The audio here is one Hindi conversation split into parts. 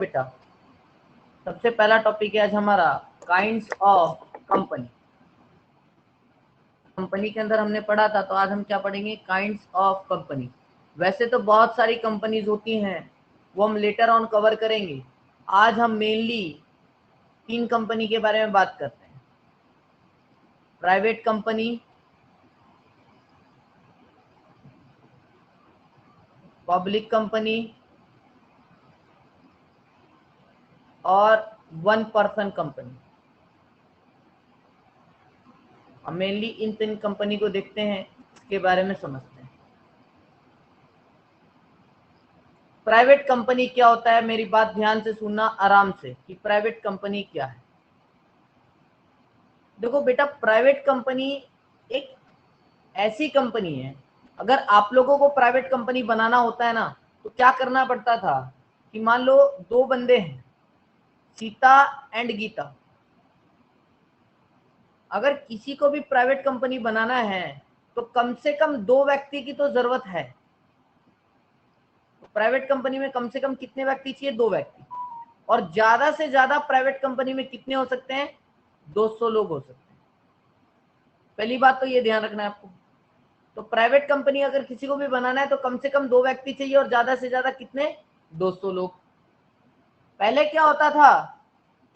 बेटा सबसे पहला टॉपिक है आज हमारा काइंड्स ऑफ कंपनी। कंपनी के अंदर हमने पढ़ा था, तो आज हम क्या पढ़ेंगे? Kinds of company. वैसे तो बहुत सारी कंपनीज होती हैं, वो हम लेटर ऑन कवर करेंगे। आज हम मेनली 3 कंपनी के बारे में बात करते हैं। प्राइवेट कंपनी, पब्लिक कंपनी और 1 पर्सन कंपनी। हम मेनली इन 3 कंपनी को देखते हैं, इसके बारे में समझते हैं। प्राइवेट कंपनी क्या होता है? मेरी बात ध्यान से सुनना आराम से कि प्राइवेट कंपनी क्या है। देखो बेटा, प्राइवेट कंपनी एक ऐसी कंपनी है, अगर आप लोगों को प्राइवेट कंपनी बनाना होता है ना, तो क्या करना पड़ता था कि मान लो 2 बंदे हैं, सीता एंड गीता। अगर किसी को भी प्राइवेट कंपनी बनाना है तो कम से कम 2 व्यक्ति की तो जरूरत है। प्राइवेट कंपनी में कम से कम कितने व्यक्ति चाहिए? 2 व्यक्ति। और ज्यादा से ज्यादा प्राइवेट कंपनी में कितने हो सकते हैं? 200 लोग हो सकते हैं। पहली बात तो ये ध्यान रखना है आपको। तो प्राइवेट कंपनी अगर किसी को भी बनाना है तो कम से कम 2 व्यक्ति चाहिए, और ज्यादा से ज्यादा कितने? 200 लोग। पहले क्या होता था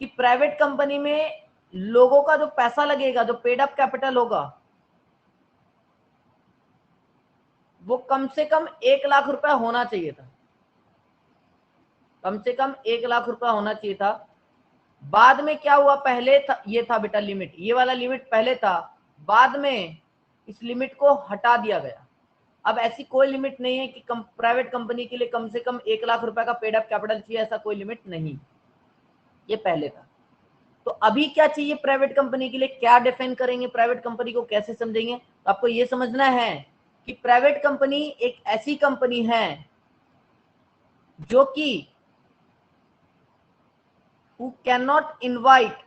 कि प्राइवेट कंपनी में लोगों का जो पैसा लगेगा, जो पेड अप कैपिटल होगा, वो कम से कम 1 लाख रुपया होना चाहिए था। कम से कम 1 लाख रुपया होना चाहिए था। बाद में क्या हुआ? पहले था, ये था बेटा लिमिट, ये वाला लिमिट पहले था, बाद में इस लिमिट को हटा दिया गया। अब ऐसी कोई लिमिट नहीं है कि प्राइवेट कंपनी के लिए कम से कम 1 लाख रुपए का पेड अप कैपिटल चाहिए, ऐसा कोई लिमिट नहीं। ये पहले था। तो अभी क्या चाहिए प्राइवेट कंपनी के लिए? क्या डिफाइन करेंगे प्राइवेट कंपनी को, कैसे समझेंगे? तो आपको ये समझना है कि प्राइवेट कंपनी एक ऐसी कंपनी है जो कि who cannot invite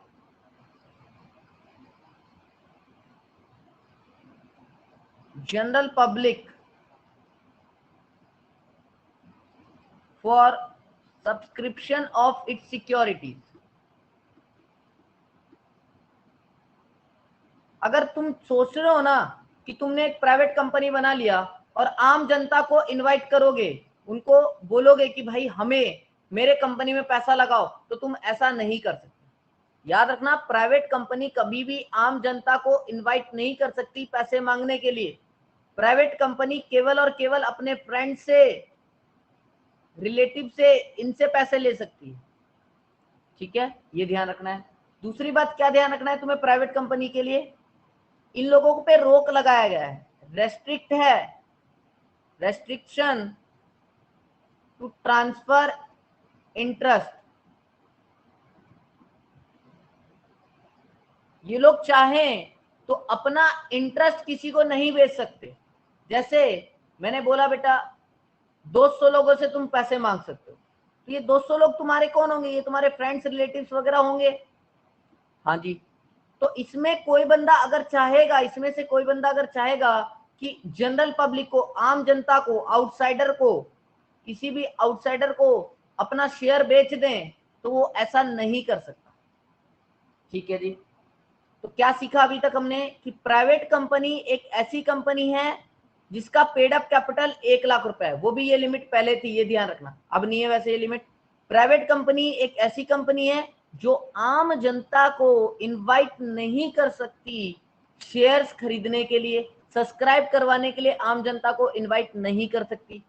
general public for subscription of its securities। अगर तुम सोच रहे हो ना कि तुमने एक प्राइवेट कंपनी बना लिया और आम जनता को इनवाइट करोगे, उनको बोलोगे कि भाई हमें मेरे कंपनी में पैसा लगाओ, तो तुम ऐसा नहीं कर सकते। याद रखना, प्राइवेट कंपनी कभी भी आम जनता को इनवाइट नहीं कर सकती पैसे मांगने के लिए। प्राइवेट कंपनी केवल और केवल अपने फ्रेंड से, रिलेटिव से, इनसे पैसे ले सकती है। ठीक है, ये ध्यान रखना है। दूसरी बात क्या ध्यान रखना है तुम्हें प्राइवेट कंपनी के लिए? इन लोगों पे रोक लगाया गया है, रेस्ट्रिक्ट है, रेस्ट्रिक्शन टू ट्रांसफर इंटरेस्ट। ये लोग चाहें तो अपना इंटरेस्ट किसी को नहीं बेच सकते। जैसे मैंने बोला बेटा 200 लोगों से तुम पैसे मांग सकते हो, तो ये 200 लोग तुम्हारे कौन होंगे? ये तुम्हारे फ्रेंड्स, रिलेटिव्स वगैरह होंगे। हाँ जी। तो इसमें कोई बंदा अगर चाहेगा, इसमें से कोई बंदा अगर चाहेगा कि जनरल पब्लिक को, आम जनता को, आउटसाइडर को, किसी भी आउटसाइडर को अपना शेयर बेच दें, तो वो ऐसा नहीं कर सकता। ठीक है जी। तो क्या सीखा अभी तक हमने? कि प्राइवेट कंपनी एक ऐसी कंपनी है जिसका पेड अप कैपिटल 1 लाख रुपए है। वो भी ये लिमिट पहले थी, ये ध्यान रखना, अब नहीं है वैसे ये लिमिट। प्राइवेट कंपनी एक ऐसी कंपनी है जो आम जनता को इनवाइट नहीं कर सकती शेयर्स खरीदने के लिए, सब्सक्राइब करवाने के लिए आम जनता को इनवाइट नहीं कर सकती।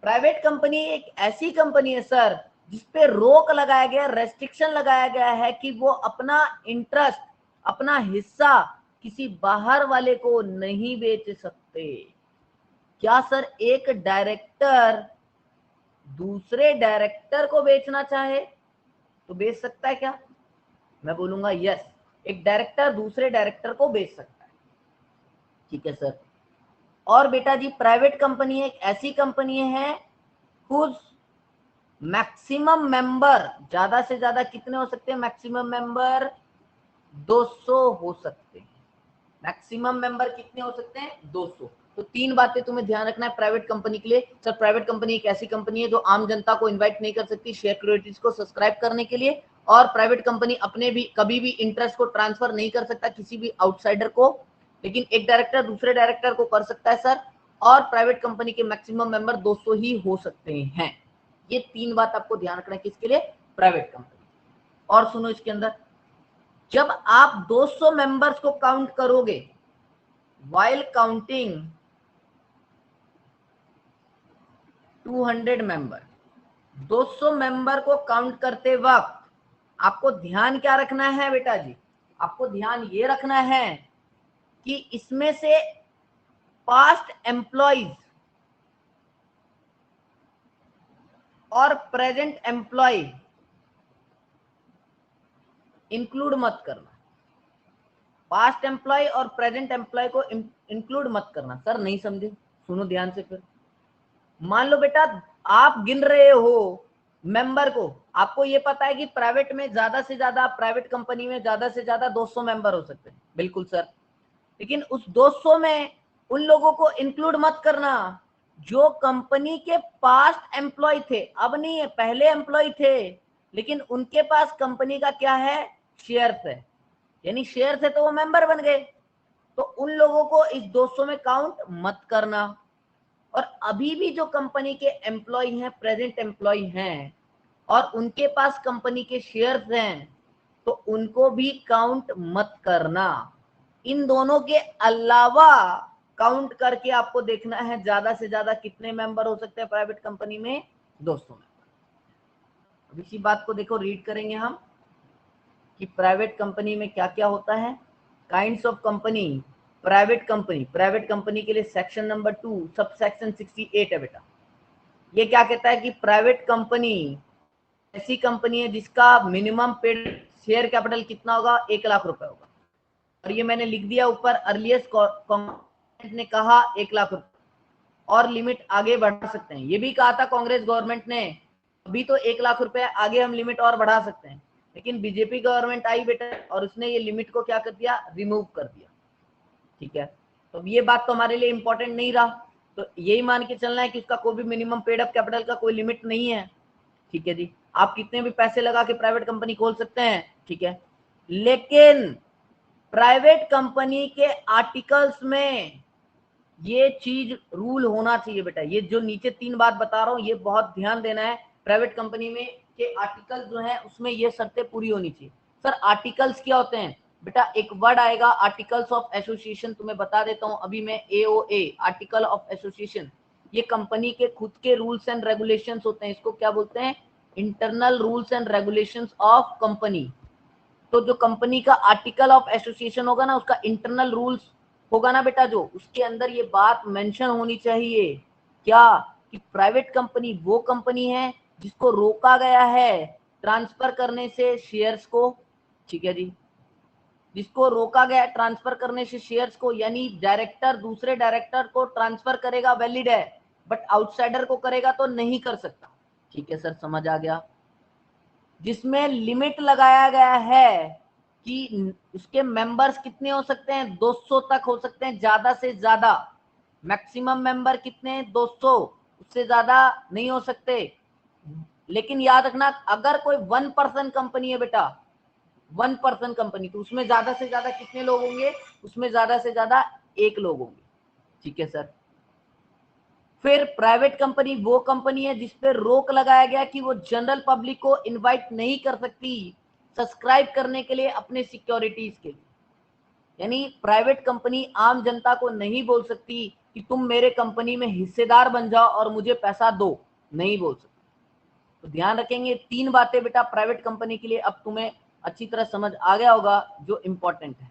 प्राइवेट कंपनी एक ऐसी कंपनी है सर जिसपे रोक लगाया गया, रेस्ट्रिक्शन लगाया गया है कि वो अपना इंटरेस्ट, अपना हिस्सा किसी बाहर वाले को नहीं बेच सकते। क्या सर एक डायरेक्टर दूसरे डायरेक्टर को बेचना चाहे तो बेच सकता है क्या? मैं बोलूंगा यस, एक डायरेक्टर दूसरे डायरेक्टर को बेच सकता है। ठीक है सर। और बेटा जी, प्राइवेट कंपनी एक ऐसी कंपनी है हुज मैक्सिमम मेंबर, ज्यादा से ज्यादा कितने हो सकते हैं? मैक्सिमम मेंबर 200 हो सकते हैं। मैक्सिमम मेंबर कितने हो सकते हैं? 200। तो 3 बातें तुम्हें ध्यान रखना है प्राइवेट कंपनी के लिए। सर प्राइवेट कंपनी एक ऐसी कंपनी है जो आम जनता को इन्वाइट नहीं कर सकती शेयर क्रेडिट्स को सब्सक्राइब करने के लिए, और प्राइवेट कंपनी अपने भी कभी भी इंटरेस्ट को ट्रांसफर नहीं कर सकता किसी भी आउटसाइडर को, लेकिन एक डायरेक्टर दूसरे डायरेक्टर को कर सकता है सर, और प्राइवेट कंपनी के मैक्सिमम मेंबर 200 ही हो सकते हैं। ये 3 बात आपको ध्यान रखना है किसके लिए, प्राइवेट कंपनी। और सुनो इसके अंदर, जब आप 200 मेंबर्स को काउंट करोगे, while counting 200 मेंबर, 200 मेंबर को काउंट करते वक्त आपको ध्यान क्या रखना है बेटा जी, आपको ध्यान ये रखना है कि इसमें से पास्ट एम्प्लॉइज और प्रेजेंट एम्प्लॉय इंक्लूड मत करना। पास्ट एम्प्लॉय और प्रेजेंट एम्प्लॉय को इंक्लूड मत करना। सर नहीं समझे, सुनो ध्यान से। फिर मान लो बेटा आप गिन रहे हो मेंबर को, आपको ये पता है कि प्राइवेट में ज्यादा से ज्यादा, प्राइवेट कंपनी में ज्यादा से ज्यादा 200 मेंबर हो सकते हैं, बिल्कुल सर, लेकिन उस 200 में उन लोगों को इंक्लूड मत करना जो कंपनी के पास्ट एम्प्लॉय थे, अब नहीं है, पहले एम्प्लॉय थे लेकिन उनके पास कंपनी का क्या है, शेयर्स है, यानी शेयर्स है तो वो मेंबर बन गए, तो उन लोगों को इस 200 में काउंट मत करना। और अभी भी जो कंपनी के एम्प्लॉय हैं, प्रेजेंट एम्प्लॉय हैं, और उनके पास कंपनी के शेयर्स हैं, तो उनको भी काउंट मत करना। इन दोनों के अलावा काउंट करके आपको देखना है ज्यादा से ज्यादा कितने मेंबर हो सकते हैं प्राइवेट कंपनी में, 200 मेंबर। अब इसी बात को देखो, रीड करेंगे हम कि प्राइवेट कंपनी में क्या क्या होता है। Kinds of company, private company के लिए सेक्शन नंबर 2 सब सेक्शन 68 है बेटा। ये क्या कहता है कि प्राइवेट कंपनी ऐसी कंपनी है जिसका मिनिमम पेड शेयर कैपिटल कितना होगा, 1 लाख रुपए होगा। और ये मैंने लिख दिया ऊपर, अर्लिएस्ट कांग्रेस ने कहा 1 लाख रुपए, और लिमिट आगे बढ़ा सकते हैं। ये भी कहा था कांग्रेस गवर्नमेंट ने, अभी तो 1 लाख रुपए, आगे हम लिमिट और बढ़ा सकते हैं, लेकिन बीजेपी गवर्नमेंट आई बेटा और उसने ये लिमिट को क्या कर दिया, रिमूव कर दिया। ठीक है, तो ये बात तो हमारे लिए इंपॉर्टेंट नहीं रहा, तो यही मान के चलना है कि उसका कोई भी मिनिमम पेड अप कैपिटल का कोई लिमिट नहीं है। ठीक है जी, आप कितने भी पैसे लगा के प्राइवेट कंपनी खोल सकते हैं। ठीक है, लेकिन प्राइवेट कंपनी के आर्टिकल्स में ये चीज रूल होना चाहिए बेटा। ये जो नीचे 3 बात बता रहा हूं ये बहुत ध्यान देना है। प्राइवेट कंपनी में के आर्टिकल जो है उसमें ये शर्तें पूरी होनी चाहिए। सर आर्टिकल्स क्या होते हैं बेटा, एक वर्ड आएगा आर्टिकल्स ऑफ एसोसिएशन, तुम्हें बता देता हूं अभी मैं, AOA आर्टिकल ऑफ एसोसिएशन। ये कंपनी के खुद के रूल्स एंड रेगुलेशंस होते हैं, इसको क्या बोलते हैं, internal rules and regulations of company. तो जो कंपनी का आर्टिकल ऑफ एसोसिएशन होगा ना, उसका इंटरनल रूल्स होगा ना बेटा, जो उसके अंदर ये बात मेंशन होनी चाहिए क्या, कि प्राइवेट कंपनी वो कंपनी है जिसको रोका गया है ट्रांसफर करने से शेयर्स को। ठीक है जी, जिसको रोका गया ट्रांसफर करने से शेयर्स को, यानी डायरेक्टर दूसरे डायरेक्टर को ट्रांसफर करेगा वैलिड है, बट आउटसाइडर को करेगा तो नहीं कर सकता। ठीक है सर, समझ आ गया। जिसमें लिमिट लगाया गया है कि उसके मेंबर्स कितने हो सकते हैं, 200 तक हो सकते हैं ज्यादा से ज्यादा। मैक्सिमम मेंबर कितने, 200, उससे ज्यादा नहीं हो सकते। लेकिन याद रखना अगर कोई 1 पर्सन कंपनी है बेटा, 1 पर्सन कंपनी, तो उसमें ज्यादा से ज्यादा कितने लोग होंगे, उसमें ज्यादा से ज्यादा 1 लोग होंगे। ठीक है सर। फिर प्राइवेट कंपनी वो कंपनी है जिस पर रोक लगाया गया कि वो जनरल पब्लिक को इनवाइट नहीं कर सकती सब्सक्राइब करने के लिए अपने सिक्योरिटीज के लिए, यानी प्राइवेट कंपनी आम जनता को नहीं बोल सकती कि तुम मेरे कंपनी में हिस्सेदार बन जाओ और मुझे पैसा दो, नहीं बोल सकती। तो ध्यान रखेंगे 3 बातें बेटा प्राइवेट कंपनी के लिए, अब तुम्हें अच्छी तरह समझ आ गया होगा जो इंपॉर्टेंट है।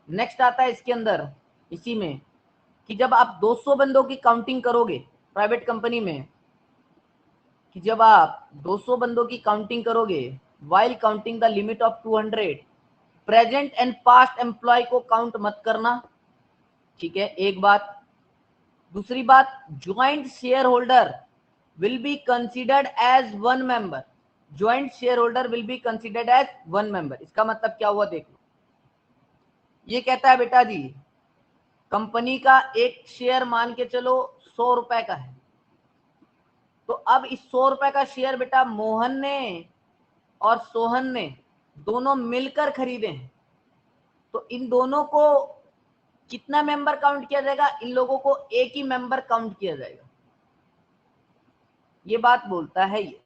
नेक्स्ट आता है इसके अंदर इसी में कि जब आप 200 बंदों की काउंटिंग करोगे प्राइवेट कंपनी में, कि जब आप 200 बंदों की काउंटिंग करोगे while counting the limit of 200, present and past employ को काउंट मत करना। ठीक है, एक बात। दूसरी बात, joint share holder will be considered as 1 member, joint share holder will be considered as 1 member. इसका मतलब क्या हुआ देख लो, ये कहता है बेटा जी कंपनी का एक शेयर मान के चलो 100 रुपए का है, तो अब इस 100 रुपए का शेयर बेटा मोहन ने और सोहन ने दोनों मिलकर खरीदे हैं, तो इन दोनों को कितना मेंबर काउंट किया जाएगा? इन लोगों को एक ही मेंबर काउंट किया जाएगा। ये बात बोलता है ये।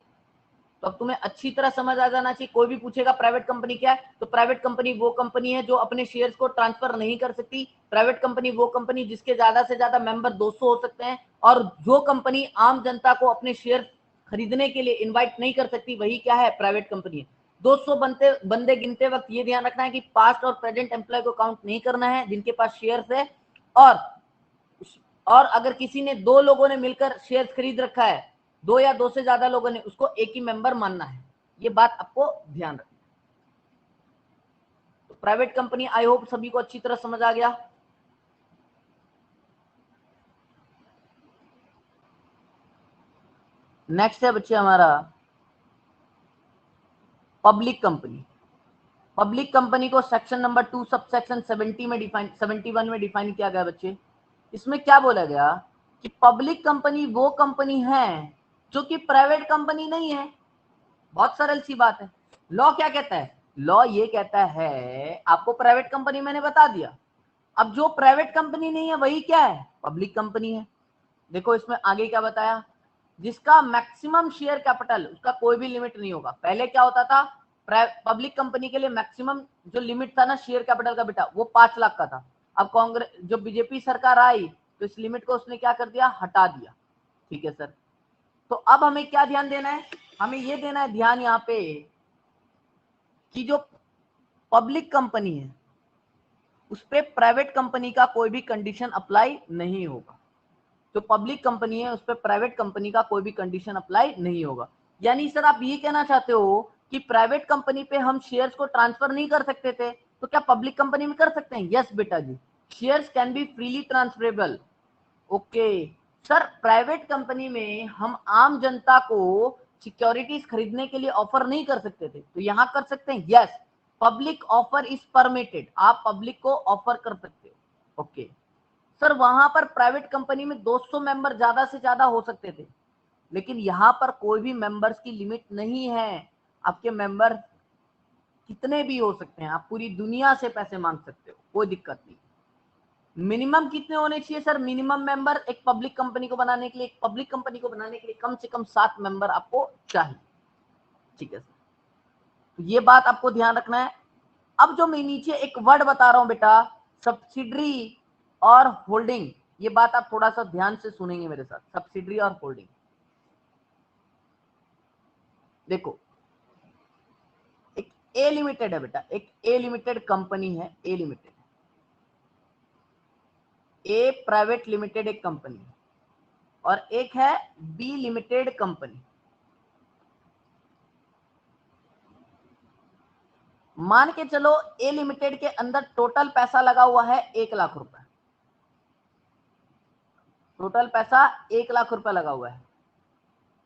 तो अब तुम्हें अच्छी तरह समझ आ जाना चाहिए। कोई भी पूछेगा प्राइवेट कंपनी क्या है, तो प्राइवेट कंपनी वो कंपनी है जो अपने शेयर्स को ट्रांसफर नहीं कर सकती। प्राइवेट कंपनी वो कंपनी जिसके ज्यादा से ज्यादा मेंबर 200 हो सकते हैं, और जो कंपनी आम जनता को अपने शेयर खरीदने के लिए इन्वाइट नहीं कर सकती, वही क्या है? प्राइवेट कंपनी है। 200 बंदे गिनते वक्त ये ध्यान रखना है कि पास्ट और प्रेजेंट एम्प्लॉय को काउंट नहीं करना है जिनके पास शेयर्स है, और अगर किसी ने 2 लोगों ने मिलकर शेयर्स खरीद रखा है, 2 या 2 से ज्यादा लोगों ने, उसको एक ही मेंबर मानना है। ये बात आपको ध्यान रखना। तो प्राइवेट कंपनी आई होप सभी को अच्छी तरह समझ आ गया। नेक्स्ट है बच्चे हमारा पब्लिक कंपनी। पब्लिक कंपनी को सेक्शन नंबर 2 सब सेक्शन 71 में डिफाइन किया गया बच्चे। इसमें क्या बोला गया कि पब्लिक कंपनी वो कंपनी है जो कि प्राइवेट कंपनी नहीं है। बहुत सरल सी बात है। लॉ क्या कहता है? लॉ ये कहता है, आपको प्राइवेट कंपनी मैंने बता दिया, अब जो प्राइवेट कंपनी नहीं है वही क्या है? पब्लिक कंपनी है। देखो इसमें आगे क्या बताया, जिसका मैक्सिमम शेयर कैपिटल, उसका कोई भी लिमिट नहीं होगा। पहले क्या होता था, पब्लिक कंपनी के लिए मैक्सिमम जो लिमिट था ना शेयर कैपिटल का बेटा, वो 5 लाख का था। अब कांग्रेस जो बीजेपी सरकार आई तो इस लिमिट को उसने क्या कर दिया? हटा दिया। ठीक है सर। तो अब हमें क्या ध्यान देना है? हमें ये देना है ध्यान यहाँ पे कि जो पब्लिक कंपनी है उस पर प्राइवेट कंपनी का कोई भी कंडीशन अप्लाई नहीं होगा। जो पब्लिक कंपनी है उस पर प्राइवेट कंपनी का कोई भी कंडीशन अप्लाई नहीं होगा। यानी सर आप ये कहना चाहते हो कि प्राइवेट कंपनी पे हम शेयर्स को ट्रांसफर नहीं कर सकते थे, तो क्या पब्लिक कंपनी में कर सकते हैं? यस बेटा जी, shares can be freely transferable. Okay sir, private company में हम आम जनता को सिक्योरिटीज खरीदने के लिए ऑफर नहीं कर सकते थे, तो यहां कर सकते हैं। Yes, public offer is permitted, आप पब्लिक को ऑफर कर सकते हो। ओके सर, वहां पर प्राइवेट कंपनी में 200 मेंबर ज्यादा से ज्यादा हो सकते थे, लेकिन यहां पर कोई भी मेंबर्स की लिमिट नहीं है। आपके मेंबर कितने भी हो सकते हैं, आप पूरी दुनिया से पैसे मांग सकते हो, कोई दिक्कत नहीं। मिनिमम कितने होने चाहिए सर? मिनिमम मेंबर एक पब्लिक कंपनी को बनाने के लिए, एक पब्लिक कंपनी को बनाने के लिए कम से कम 7 मेंबर आपको चाहिए। ठीक है सर, तो ये बात आपको ध्यान रखना है। अब जो मैं नीचे एक वर्ड बता रहा हूं बेटा, सब्सिडरी और होल्डिंग, ये बात आप थोड़ा सा ध्यान से सुनेंगे मेरे साथ। सब्सिडरी और होल्डिंग, देखो एक ए लिमिटेड है बेटा, एक ए लिमिटेड कंपनी है, ए लिमिटेड, ए प्राइवेट लिमिटेड एक कंपनी, और एक है बी लिमिटेड कंपनी। मान के चलो ए लिमिटेड के अंदर टोटल पैसा लगा हुआ है 1 लाख रुपए, टोटल पैसा 1 लाख रुपए लगा हुआ है।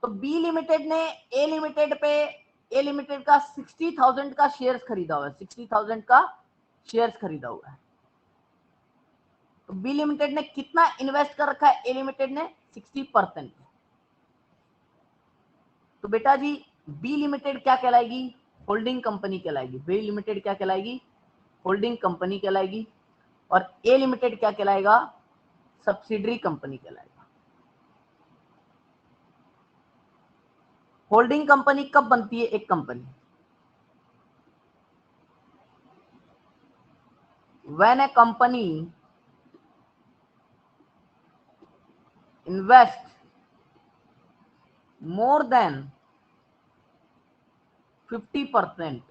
तो बी लिमिटेड ने ए लिमिटेड पे, ए लिमिटेड का 60,000 का शेयर्स खरीदा हुआ है, 60,000 का शेयर्स खरीदा हुआ है। तो बी लिमिटेड ने कितना इन्वेस्ट कर रखा है? ए लिमिटेड ने 60%। तो बेटा जी बी लिमिटेड क्या कहलाएगी? होल्डिंग कंपनी कहलाएगी। बी लिमिटेड क्या कहलाएगी? होल्डिंग कंपनी कहलाएगी। और ए लिमिटेड क्या कहलाएगा? सब्सिडरी कंपनी कहलाएगा। होल्डिंग कंपनी कब बनती है एक company? When A company invest more than 50%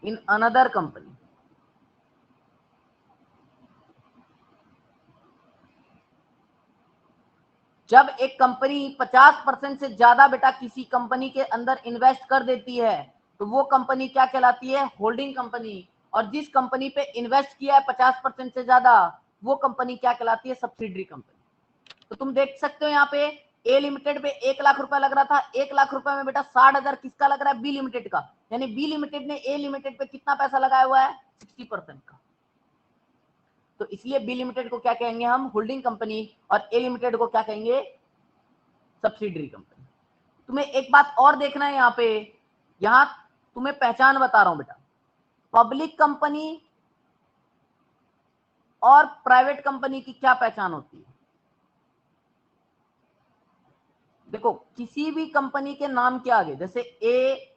in another company, जब एक कंपनी 50% से ज्यादा बेटा किसी कंपनी के अंदर इन्वेस्ट कर देती है तो वो कंपनी क्या कहलाती है? Holding company. और जिस कंपनी पे इन्वेस्ट किया है 50% से ज्यादा, वो कंपनी क्या कहलाती है? Subsidiary company. तो तुम देख सकते हो यहाँ पे ए लिमिटेड पे 1 लाख रुपया लग रहा था, 1 लाख रुपए में बेटा 60,000 किसका लग रहा है? बी लिमिटेड का। यानी बी लिमिटेड ने ए लिमिटेड पे कितना पैसा लगाया हुआ है? 60% का। तो इसलिए बी लिमिटेड को क्या कहेंगे हम, होल्डिंग कंपनी, और ए लिमिटेड को क्या कहेंगे, सब्सिडरी कंपनी। तुम्हें एक बात और देखना है यहाँ पे, यहां तुम्हें पहचान बता रहा हूं बेटा, पब्लिक कंपनी और प्राइवेट कंपनी की क्या पहचान होती है। देखो किसी भी कंपनी के नाम के आगे, जैसे A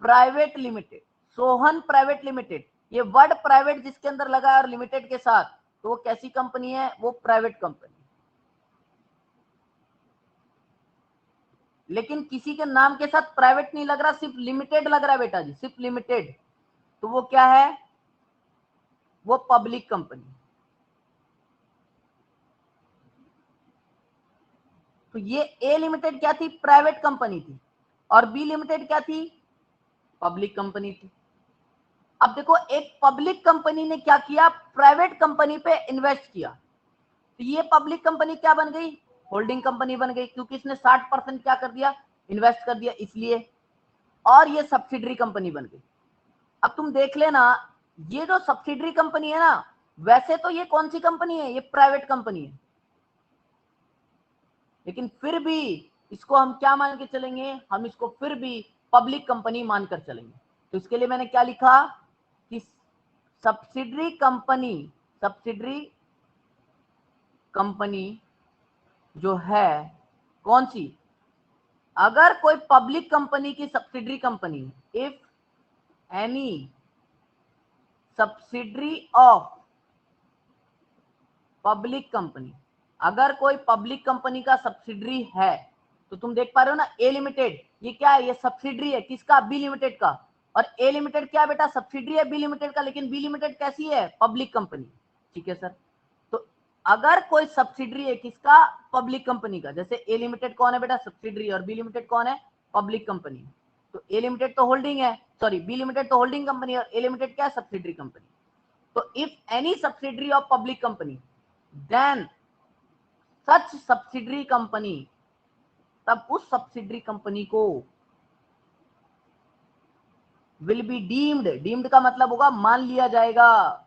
private limited, Sohan private limited, ये वर्ड प्राइवेट जिसके अंदर लगा है और लिमिटेड के साथ, तो वो कैसी कंपनी है, वो प्राइवेट कंपनी। लेकिन किसी के नाम के साथ प्राइवेट नहीं लग रहा, सिर्फ लिमिटेड लग रहा है बेटा जी, सिर्फ लिमिटेड, तो वो क्या है, वो पब्लिक कंपनी। तो ये ए लिमिटेड क्या थी, प्राइवेट कंपनी थी, और बी लिमिटेड क्या थी, पब्लिक कंपनी थी। अब देखो एक पब्लिक कंपनी ने क्या किया, प्राइवेट कंपनी पे इन्वेस्ट किया, तो ये पब्लिक कंपनी क्या बन गई, होल्डिंग कंपनी बन गई, क्योंकि इसने 60% क्या कर दिया, इन्वेस्ट कर दिया इसलिए, और ये सब्सिडरी कंपनी बन गई। अब तुम देख लेना, ये जो सब्सिडरी कंपनी है ना, वैसे तो ये कौन सी कंपनी है, ये प्राइवेट कंपनी है, लेकिन फिर भी इसको हम क्या मान के चलेंगे, हम इसको फिर भी पब्लिक कंपनी मानकर चलेंगे। तो इसके लिए मैंने क्या लिखा कि सब्सिडरी कंपनी जो है कौन सी, अगर कोई पब्लिक कंपनी की subsidiary company, if any subsidiary of public company, अगर कोई पब्लिक कंपनी का सब्सिडरी है, तो तुम देख पा रहे हो ना, ए लिमिटेड ये क्या है, ये सब्सिडरी है किसका, बी लिमिटेड का, और ए लिमिटेड क्या बेटा, सब्सिडरी है बी लिमिटेड का, लेकिन बी लिमिटेड कैसी है, पब्लिक कंपनी। ठीक है सर, तो अगर कोई सब्सिडरी है किसका, पब्लिक कंपनी का, जैसे ए लिमिटेड कौन है बेटा, सब्सिडरी, और बी लिमिटेड कौन है, पब्लिक कंपनी, तो ए लिमिटेड तो होल्डिंग है, सॉरी बी लिमिटेड तो होल्डिंग कंपनी है, और ए लिमिटेड क्या है, सब्सिडरी कंपनी। तो if any subsidiary of public company, then such subsidiary company, तब उस सब्सिडरी कंपनी को विल बी डीम्ड, डीम्ड का मतलब होगा मान लिया जाएगा,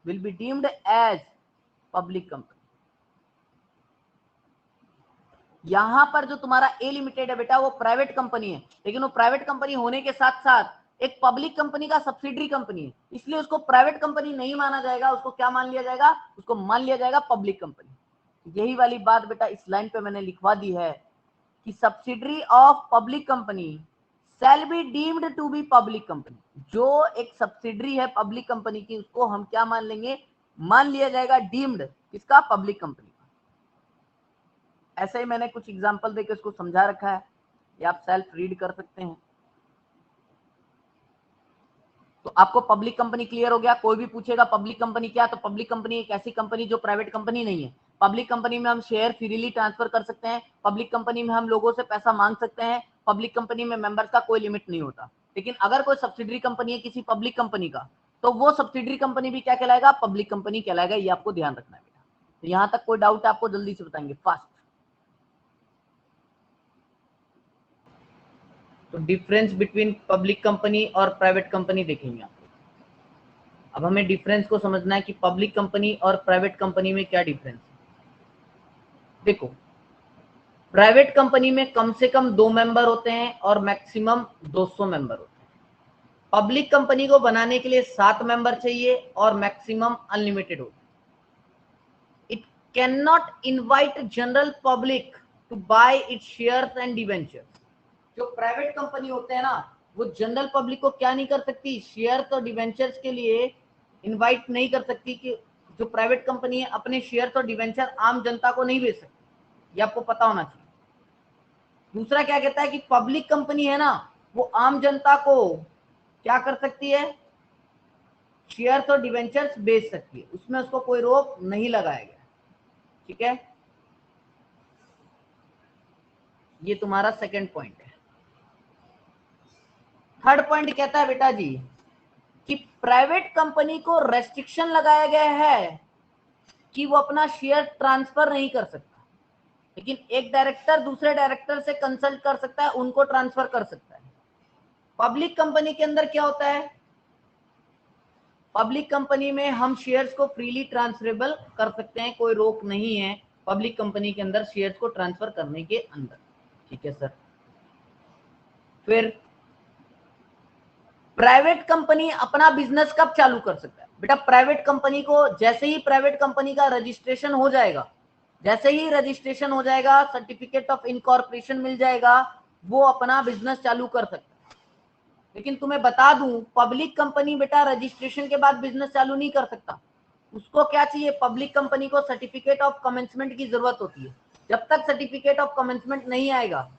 will be deemed as public company. यहां पर जो तुम्हारा ए लिमिटेड है बेटा, वो प्राइवेट कंपनी है, लेकिन वो प्राइवेट कंपनी होने के साथ साथ एक पब्लिक कंपनी का सब्सिडरी कंपनी है, इसलिए उसको प्राइवेट कंपनी नहीं माना जाएगा, उसको क्या मान लिया जाएगा, उसको मान लिया जाएगा पब्लिक कंपनी। यही वाली बात बेटा इस लाइन पे मैंने लिखवा दी है कि subsidiary of public company shall be deemed to be public company. जो एक सब्सिडरी है पब्लिक कंपनी की, उसको हम क्या मान लेंगे, मान लिया जाएगा डीम्ड, किसका, पब्लिक कंपनी। ऐसे ही मैंने कुछ एग्जांपल देकर इसको समझा रखा है, ये आप सेल्फ रीड कर सकते हैं। तो आपको पब्लिक कंपनी क्लियर हो गया। कोई भी पूछेगा पब्लिक कंपनी क्या, तो पब्लिक कंपनी एक ऐसी कंपनी जो प्राइवेट कंपनी नहीं है। पब्लिक कंपनी में हम शेयर फ्रीली ट्रांसफर कर सकते हैं, पब्लिक कंपनी में हम लोगों से पैसा मांग सकते हैं, पब्लिक कंपनी में मेंबर्स का कोई लिमिट नहीं होता। लेकिन अगर कोई सब्सिडरी कंपनी है किसी पब्लिक कंपनी का, तो वो सब्सिडरी कंपनी भी क्या कहलाएगा, पब्लिक कंपनी कहलाएगा। ये आपको ध्यान रखना है बेटा। तो यहां तक कोई डाउट है आपको, जल्दी से बताएंगे फास्ट। तो डिफरेंस बिटवीन पब्लिक कंपनी और प्राइवेट कंपनी देखेंगे आप। अब हमें डिफरेंस को समझना है कि पब्लिक कंपनी और प्राइवेट कंपनी में क्या डिफरेंस है। देखो प्राइवेट कंपनी में कम से कम 2 मेंबर होते हैं और मैक्सिमम 200 मेंबर होते हैं। पब्लिक कंपनी को बनाने के लिए 7 मेंबर चाहिए और मैक्सिमम अनलिमिटेड होता है। It can not invite general public to buy its shares and debentures. जो प्राइवेट कंपनी होते हैं ना, वो जनरल पब्लिक को क्या नहीं कर सकती, शेयर्स और डिवेंचर्स के लिए इनवाइट नहीं कर सकती, कि जो प्राइवेट कंपनी है अपने शेयर्स और डिवेंचर आम जनता को नहीं बेच सकती। ये आपको पता होना चाहिए। दूसरा क्या कहता है कि पब्लिक कंपनी है ना, वो आम जनता को क्या कर सकती है, शेयर्स और डिवेंचर्स बेच सकती है, उसमें उसको कोई रोक नहीं लगाया गया। ठीक है, ये तुम्हारा सेकंड पॉइंट है। थर्ड पॉइंट कहता है बेटा जी कि प्राइवेट कंपनी को रेस्ट्रिक्शन लगाया गया है कि वो अपना शेयर ट्रांसफर नहीं कर सकता, लेकिन एक डायरेक्टर दूसरे डायरेक्टर से कंसल्ट कर सकता है, उनको ट्रांसफर कर सकता है। पब्लिक कंपनी के अंदर क्या होता है, पब्लिक कंपनी में हम शेयर्स को फ्रीली ट्रांसफरेबल कर सकते हैं, कोई रोक नहीं है पब्लिक कंपनी के अंदर शेयर्स को ट्रांसफर करने के अंदर। ठीक है सर। फिर प्राइवेट कंपनी अपना बिजनेस कब चालू कर सकता है? बेटा प्राइवेट कंपनी को जैसे ही प्राइवेट कंपनी का रजिस्ट्रेशन हो जाएगा, जैसे ही रजिस्ट्रेशन हो जाएगा, सर्टिफिकेट ऑफ इनकॉर्पोरेशन मिल जाएगा, वो अपना बिजनेस चालू कर सकता है। लेकिन तुम्हें बता दूं, पब्लिक कंपनी बेटा रजिस्ट्रेशन के बाद बिजनेस चालू नहीं कर सकता। उसको क्या चाहिए? पब्लिक कंपनी को सर्टिफिकेट ऑफ कमेंसमेंट की जरूरत होती है। जब तक सर्टिफिकेट ऑफ कमेंसमेंट नहीं आएगा,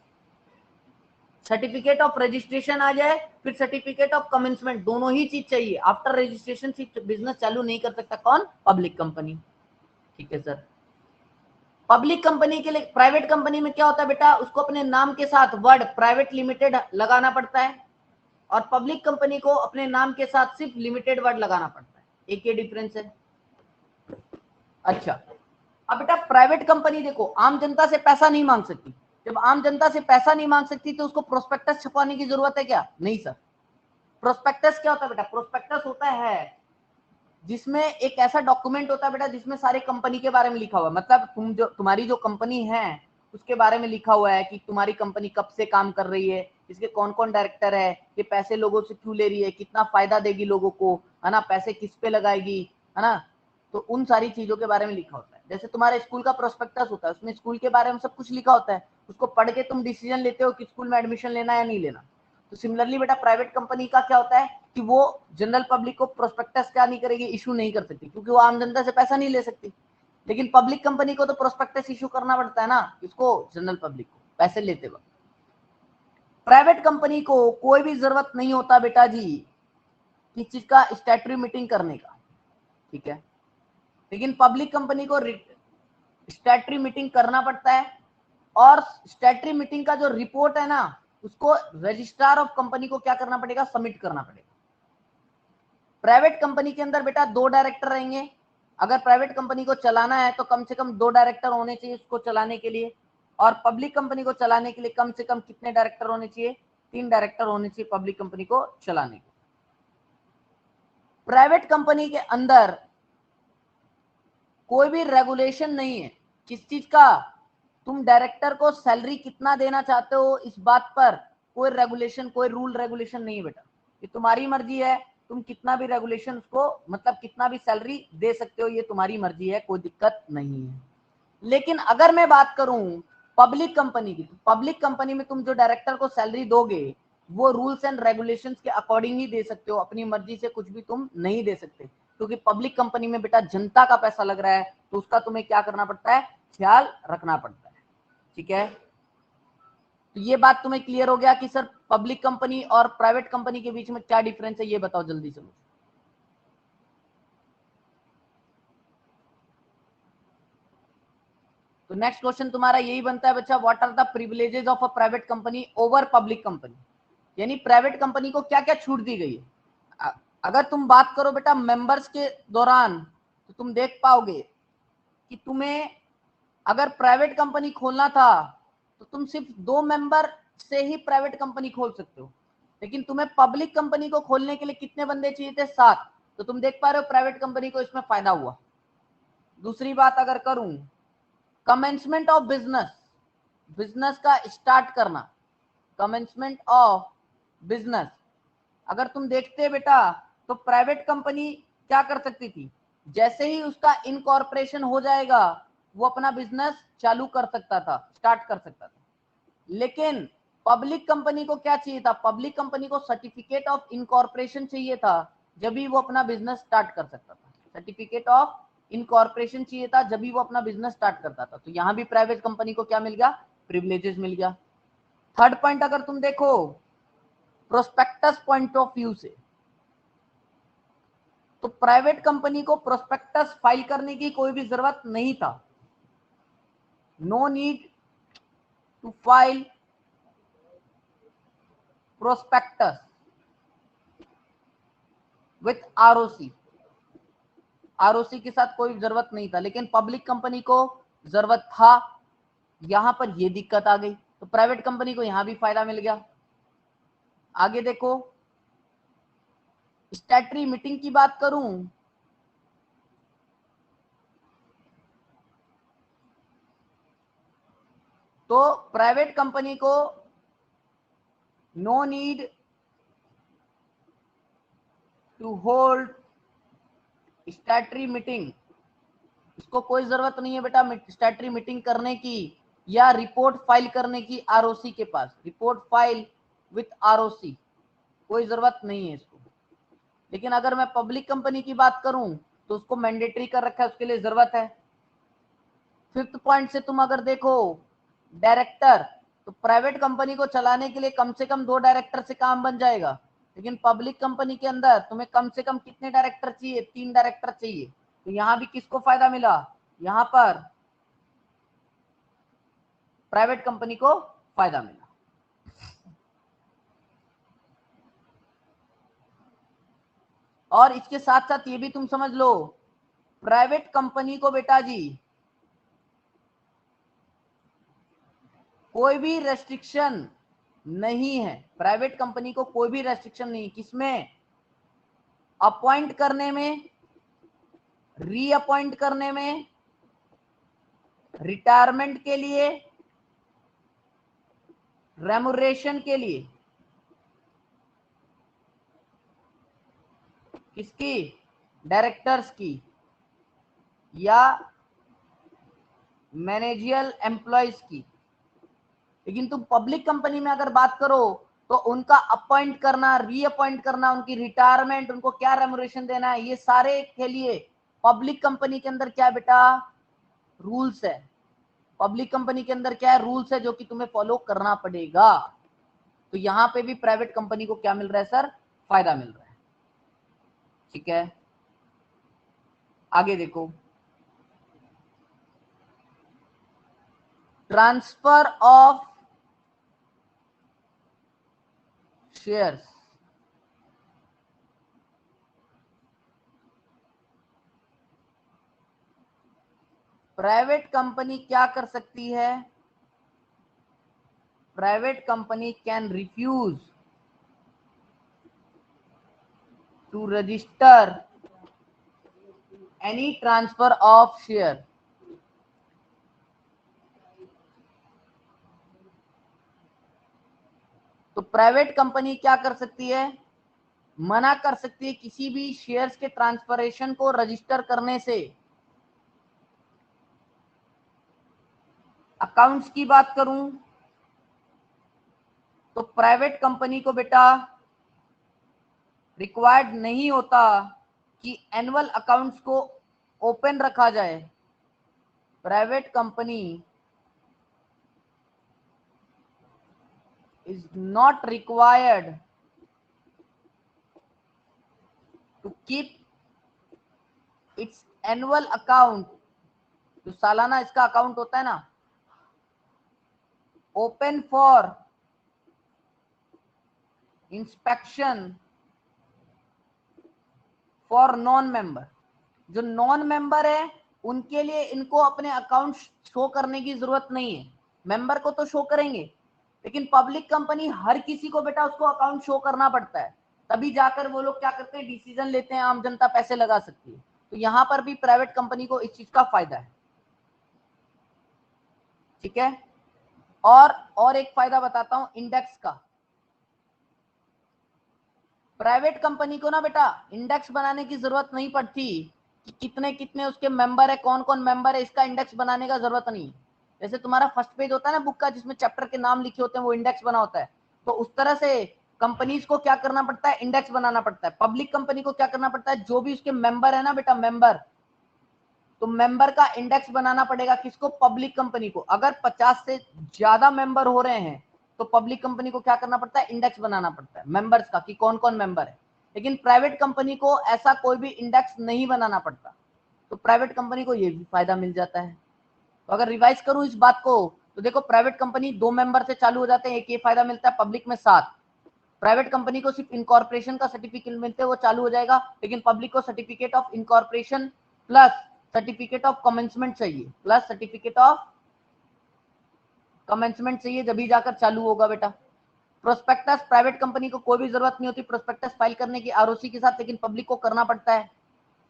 सर्टिफिकेट ऑफ रजिस्ट्रेशन आ जाए फिर सर्टिफिकेट ऑफ कमेंसमेंट, दोनों ही चीज चाहिए। आफ्टर रजिस्ट्रेशन बिजनेस चालू नहीं कर सकता कौन? Public company. ठीक है सर। पब्लिक कंपनी के लिए, प्राइवेट कंपनी में क्या होता है बेटा, उसको अपने नाम के साथ वर्ड प्राइवेट लिमिटेड लगाना पड़ता है, और पब्लिक कंपनी को अपने नाम के साथ सिर्फ लिमिटेड वर्ड लगाना पड़ता है। एक ये डिफरेंस है। अच्छा, अब बेटा प्राइवेट कंपनी देखो आम जनता से पैसा नहीं मांग सकती। जब आम जनता से पैसा नहीं मांग सकती तो उसको प्रोस्पेक्टस छपवाने की जरूरत है क्या? नहीं सर। प्रोस्पेक्टस क्या होता है बेटा? प्रोस्पेक्टस होता है जिसमें एक ऐसा डॉक्यूमेंट होता है बेटा जिसमें सारे कंपनी के बारे में लिखा हुआ है। मतलब तुम्हारी जो कंपनी है उसके बारे में लिखा हुआ है कि तुम्हारी कंपनी कब से काम कर रही है, इसके कौन कौन डायरेक्टर है, ये पैसे लोगों से क्यों ले रही है, कितना फायदा देगी लोगों को, है ना, पैसे किस पे लगाएगी, है ना। तो उन सारी चीजों के बारे में लिखा होता है। जैसे तुम्हारे स्कूल का प्रोस्पेक्टस होता है, उसमें स्कूल के बारे में सब कुछ लिखा होता है। उसको पढ़ के तुम डिसीजन लेते हो कि स्कूल में एडमिशन लेना या नहीं लेना। तो सिमिलरली बेटा प्राइवेट कंपनी का क्या होता है कि वो जनरल पब्लिक को प्रोस्पेक्टस क्या नहीं करेगी, इशू नहीं कर सकती, क्योंकि वो आम जनता से पैसा नहीं ले सकती। लेकिन पब्लिक कंपनी को तो प्रोस्पेक्टस इशू करना पड़ता है ना, इसको जनरल पब्लिक को पैसे लेते वक्त। प्राइवेट कंपनी को कोई भी जरूरत नहीं होता बेटा जी किस चीज का, स्टैट्यूटरी मीटिंग करने का। ठीक है। लेकिन पब्लिक कंपनी को स्टैट्यूटरी मीटिंग करना पड़ता है, और स्टैट्यूटरी मीटिंग का जो रिपोर्ट है ना उसको रजिस्ट्रार ऑफ कंपनी को क्या करना पड़ेगा? सबमिट करना पड़ेगा। प्राइवेट कंपनी के अंदर बेटा 2 डायरेक्टर रहेंगे। अगर प्राइवेट कंपनी को चलाना है तो कम से कम 2 डायरेक्टर होने चाहिए उसको चलाने के लिए, और पब्लिक कंपनी को चलाने के लिए कम से कम कितने डायरेक्टर होने चाहिए? 3 डायरेक्टर होने चाहिए पब्लिक कंपनी को चलाने के। प्राइवेट कंपनी के अंदर कोई भी रेगुलेशन नहीं है किस चीज का, तुम डायरेक्टर को सैलरी कितना देना चाहते हो इस बात पर कोई रेगुलेशन, कोई रूल रेगुलेशन नहीं है बेटा। ये तुम्हारी मर्जी है, तुम कितना भी रेगुलेशन उसको, मतलब कितना भी सैलरी दे सकते हो, ये तुम्हारी मर्जी है, कोई दिक्कत नहीं है। लेकिन अगर मैं बात करूं पब्लिक कंपनी की, पब्लिक कंपनी में तुम जो डायरेक्टर को सैलरी दोगे वो रूल्स एंड रेगुलेशंस के अकॉर्डिंग ही दे सकते हो, अपनी मर्जी से कुछ भी तुम नहीं दे सकते, क्योंकि पब्लिक कंपनी में बेटा जनता का पैसा लग रहा है, तो उसका तुम्हें क्या करना पड़ता है? ख्याल रखना पड़ता है। ठीक है। तो ये बात तुम्हें क्लियर हो गया कि सर पब्लिक कंपनी और प्राइवेट कंपनी के बीच में क्या डिफरेंस है, ये बताओ जल्दी से। तो नेक्स्ट क्वेश्चन तुम्हारा यही बनता है बच्चा, what are the privileges of a private company over public company, यानी प्राइवेट कंपनी को क्या क्या छूट दी गई है। अगर तुम बात करो बेटा मेंबर्स के दौरान तो तुम देख पाओगे कि तुम्हें अगर प्राइवेट कंपनी खोलना था तो तुम सिर्फ 2 मेंबर से ही प्राइवेट कंपनी खोल सकते हो, लेकिन तुम्हें पब्लिक कंपनी को खोलने के लिए कितने बंदे चाहिए थे? 7। तो तुम देख पा रहे हो प्राइवेट कंपनी को इसमें फायदा हुआ। दूसरी बात अगर करूं, कमेंसमेंट ऑफ बिजनेस, बिजनेस का स्टार्ट करना, कमेंसमेंट ऑफ बिजनेस, अगर तुम देखते बेटा तो प्राइवेट कंपनी क्या कर सकती थी, जैसे ही उसका इनकॉर्पोरेशन हो जाएगा वो अपना बिजनेस चालू कर सकता था, स्टार्ट कर सकता था। लेकिन पब्लिक कंपनी को क्या चाहिए था? पब्लिक कंपनी को सर्टिफिकेट ऑफ इनकॉर्पोरेशन चाहिए था, जब भी वो अपना बिजनेस स्टार्ट कर सकता था। सर्टिफिकेट ऑफ इनकॉर्पोरेशन चाहिए था जब भी वो अपना बिजनेस स्टार्ट करता था। तो यहां भी प्राइवेट कंपनी को क्या मिल गया? प्रिविलेजेस मिल गया। थर्ड पॉइंट अगर तुम देखो प्रोस्पेक्टस पॉइंट ऑफ व्यू से, तो प्राइवेट कंपनी को प्रोस्पेक्टस फाइल करने की कोई भी जरूरत नहीं था। No need to file prospectus with ROC, ROC के साथ कोई जरूरत नहीं था। लेकिन पब्लिक कंपनी को जरूरत था, यहां पर ये दिक्कत आ गई, तो प्राइवेट कंपनी को यहां भी फायदा मिल गया। आगे देखो, स्टैट्यूटरी मीटिंग की बात करूं तो प्राइवेट कंपनी को no need to hold statutory meeting, इसको कोई जरूरत नहीं है बेटा स्टैट्यूटरी मीटिंग करने की या रिपोर्ट फाइल करने की आरओसी के पास, रिपोर्ट फाइल विथ आरओसी कोई जरूरत नहीं है इसको। लेकिन अगर मैं पब्लिक कंपनी की बात करूं तो उसको मैंडेटरी कर रखा है, उसके लिए जरूरत है। फिफ्थ पॉइंट से तुम अगर देखो डायरेक्टर, तो प्राइवेट कंपनी को चलाने के लिए कम से कम 2 डायरेक्टर से काम बन जाएगा, लेकिन पब्लिक कंपनी के अंदर तुम्हें कम से कम कितने डायरेक्टर चाहिए, 3 डायरेक्टर चाहिए। तो यहां भी किसको फायदा मिला, यहां पर प्राइवेट कंपनी को फायदा मिला। और इसके साथ साथ ये भी तुम समझ लो प्राइवेट कंपनी को बेटा जी कोई भी रेस्ट्रिक्शन नहीं है, प्राइवेट कंपनी को कोई भी रेस्ट्रिक्शन नहीं, किसमें, अपॉइंट करने में, रीअपॉइंट करने में, रिटायरमेंट के लिए, रेमुनरेशन के लिए। किसकी, डायरेक्टर्स की या मैनेजियल एम्प्लॉयज की। लेकिन तुम पब्लिक कंपनी में अगर बात करो तो उनका अपॉइंट करना, रीअपॉइंट करना, उनकी रिटायरमेंट, उनको क्या रेमुनरेशन देना है, ये सारे के लिए पब्लिक कंपनी के अंदर क्या बेटा रूल्स है। पब्लिक कंपनी के अंदर क्या है, रूल्स है जो कि तुम्हें फॉलो करना पड़ेगा। तो यहां पे भी प्राइवेट कंपनी को क्या मिल रहा है सर, फायदा मिल रहा है। ठीक है, आगे देखो, transfer of shares. Private company क्या कर सकती है, private company can refuse to register any transfer of share. तो प्राइवेट कंपनी क्या कर सकती है, मना कर सकती है किसी भी शेयर्स के ट्रांसफरेशन को रजिस्टर करने से। अकाउंट्स की बात करूं तो प्राइवेट कंपनी को बेटा रिक्वायर्ड नहीं होता कि एनुअल अकाउंट्स को ओपन रखा जाए। Private company is not required to keep its annual account, जो सालाना इसका अकाउंट होता है ना, open for inspection for non member. जो नॉन मेंबर है उनके लिए इनको अपने अकाउंट शो करने की जरूरत नहीं है, मेंबर को तो शो करेंगे, लेकिन पब्लिक कंपनी हर किसी को बेटा उसको अकाउंट शो करना पड़ता है, तभी जाकर वो लोग क्या करते हैं, डिसीजन लेते हैं, आम जनता पैसे लगा सकती है। तो यहां पर भी प्राइवेट कंपनी को इस चीज का फायदा है। ठीक है, और एक फायदा बताता हूं इंडेक्स का। प्राइवेट कंपनी को ना बेटा इंडेक्स बनाने की जरूरत नहीं पड़ती कि कितने कितने उसके मेंबर है, कौन कौन मेंबर है, इसका इंडेक्स बनाने का जरूरत नहीं। जैसे तुम्हारा फर्स्ट पेज होता है ना बुक का, जिसमें चैप्टर के नाम लिखे होते हैं, वो इंडेक्स बना होता है, तो उस तरह से कंपनीज को क्या करना पड़ता है, इंडेक्स बनाना पड़ता है। पब्लिक कंपनी को क्या करना पड़ता है, जो भी उसके मेंबर है ना बेटा मेंबर, तो मेंबर का इंडेक्स बनाना पड़ेगा किसको, पब्लिक कंपनी को। अगर 50 से ज्यादा मेंबर हो रहे हैं तो पब्लिक कंपनी को क्या करना पड़ता है, इंडेक्स बनाना पड़ता है मेंबर्स का कि कौन कौन मेंबर है। लेकिन प्राइवेट कंपनी को ऐसा कोई भी इंडेक्स नहीं बनाना पड़ता, तो प्राइवेट कंपनी को ये भी फायदा मिल जाता है। तो अगर रिवाइज करूं इस बात को तो देखो प्राइवेट कंपनी 2 मेंबर से चालू हो जाते हैं, एक ये फायदा मिलता है, पब्लिक में 7। प्राइवेट कंपनी को सिर्फ इनकॉर्पोरेशन का सर्टिफिकेट मिलते हैं, वो चालू हो जाएगा, लेकिन पब्लिक को certificate of incorporation plus certificate of commencement चाहिए, प्लस सर्टिफिकेट ऑफ कमेंसमेंट चाहिए, जब भी जाकर चालू होगा बेटा। प्रोस्पेक्टस प्राइवेट कंपनी को कोई भी जरूरत नहीं होती प्रोस्पेक्टस फाइल करने की आरओसी के साथ, लेकिन पब्लिक को करना पड़ता है।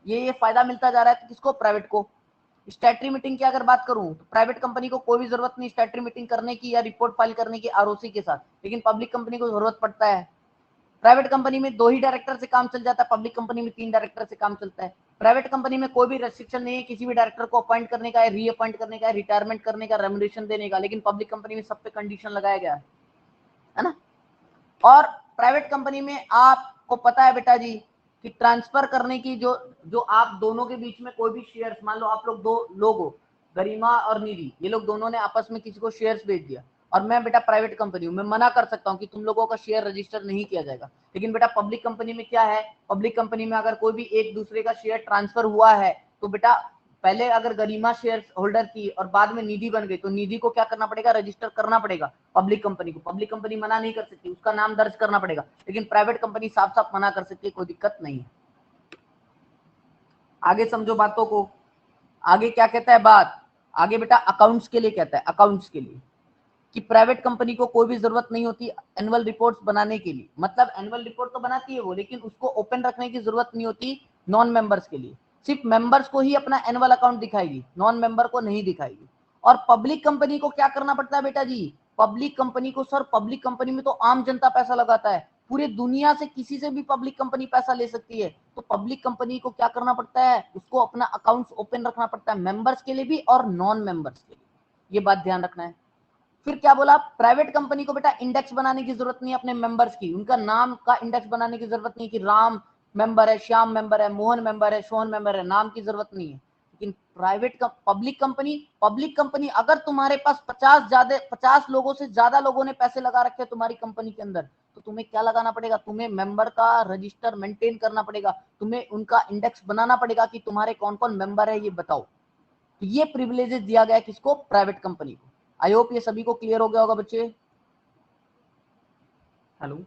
ये फायदा मिलता जा रहा है किसको? प्राइवेट को। स्टैट्यूटरी मीटिंग की अगर बात करूं तो प्राइवेट कंपनी को कोई भी जरूरत नहीं स्टैट्यूटरी मीटिंग करने की या रिपोर्ट फाइल करने की आरओसी के साथ, लेकिन पब्लिक कंपनी को जरूरत पड़ता है। प्राइवेट कंपनी में 2 ही डायरेक्टर से काम चल जाता है, पब्लिक कंपनी में 3 डायरेक्टर से काम चलता है। प्राइवेट कंपनी में कोई भी रेस्ट्रिक्शन नहीं है किसी भी डायरेक्टर को अपॉइंट करने का, रीअपॉइंट करने का, रिटायरमेंट करने का, रेम्युनरेशन देने का, लेकिन पब्लिक कंपनी में सब पे कंडीशन लगाया गया है ना। और प्राइवेट कंपनी में आपको पता है बेटा जी कि ट्रांसफर करने की जो आप दोनों के बीच में कोई भी शेयर्स, मान लो आप लोग 2 लोग हो, गरिमा और निधि, ये लोग दोनों ने आपस में किसी को शेयर्स भेज दिया और मैं बेटा प्राइवेट कंपनी हूं, मैं मना कर सकता हूं कि तुम लोगों का शेयर रजिस्टर नहीं किया जाएगा। लेकिन बेटा पब्लिक कंपनी में क्या है? पब्लिक कंपनी में अगर कोई भी एक दूसरे का शेयर ट्रांसफर हुआ है तो बेटा पहले अगर गरिमा शेयर होल्डर थी और बाद में निधि बन गई तो निधि को क्या करना पड़ेगा? रजिस्टर करना पड़ेगा पब्लिक कंपनी को। पब्लिक कंपनी मना नहीं कर सकती, उसका नाम दर्ज करना पड़ेगा, लेकिन प्राइवेट कंपनी साफ साफ मना कर सकती है, कोई दिक्कत नहीं है। आगे समझो बातों को। आगे क्या कहता है बात? आगे बेटा अकाउंट्स के लिए कहता है, अकाउंट्स के लिए कि प्राइवेट कंपनी को कोई भी जरूरत नहीं होती एनुअल रिपोर्ट्स बनाने के लिए। मतलब एनुअल रिपोर्ट तो बनाती है वो, लेकिन उसको ओपन रखने की जरूरत नहीं होती नॉन मेंबर्स के लिए। सिर्फ मेंबर्स को ही अपना एनुअल अकाउंट दिखाएगी, नॉन मेंबर को नहीं दिखाएगी। और पब्लिक कंपनी को क्या करना पड़ता है बेटा जी? पब्लिक कंपनी को सर, पब्लिक कंपनी में तो आम जनता पैसा लगाता है, पूरी दुनिया से किसी से भी पब्लिक कंपनी पैसा ले सकती है। तो पब्लिक कंपनी को क्या करना पड़ता है? उसको अपना अकाउंट ओपन रखना पड़ता है, मेंबर्स के लिए भी और नॉन मेंबर्स के लिए। ये बात ध्यान रखना है। फिर क्या बोला? प्राइवेट कंपनी को बेटा इंडेक्स बनाने की जरूरत नहीं है अपने मेंबर्स की, उनका नाम का इंडेक्स बनाने की जरूरत नहीं कि राम मेंबर है, श्याम मेंबर है, मोहन मेंबर है, सोहन मेंबर है, नाम की जरूरत नहीं है। लेकिन पब्लिक कंपनी अगर तुम्हारे पास 50 लोगों से ज्यादा लोगों ने पैसे लगा रखे हैं तुम्हारी कंपनी के अंदर, तो तुम्हें क्या लगाना पड़ेगा? तुम्हें मेंबर का रजिस्टर मेंटेन करना पड़ेगा, तुम्हें उनका इंडेक्स बनाना पड़ेगा कि तुम्हारे कौन कौन मेंबर है ये बताओ। तो ये प्रिविलेजेस दिया गया किसको? प्राइवेट कंपनी को। आई होप ये सभी को क्लियर हो गया होगा बच्चे। हेलो।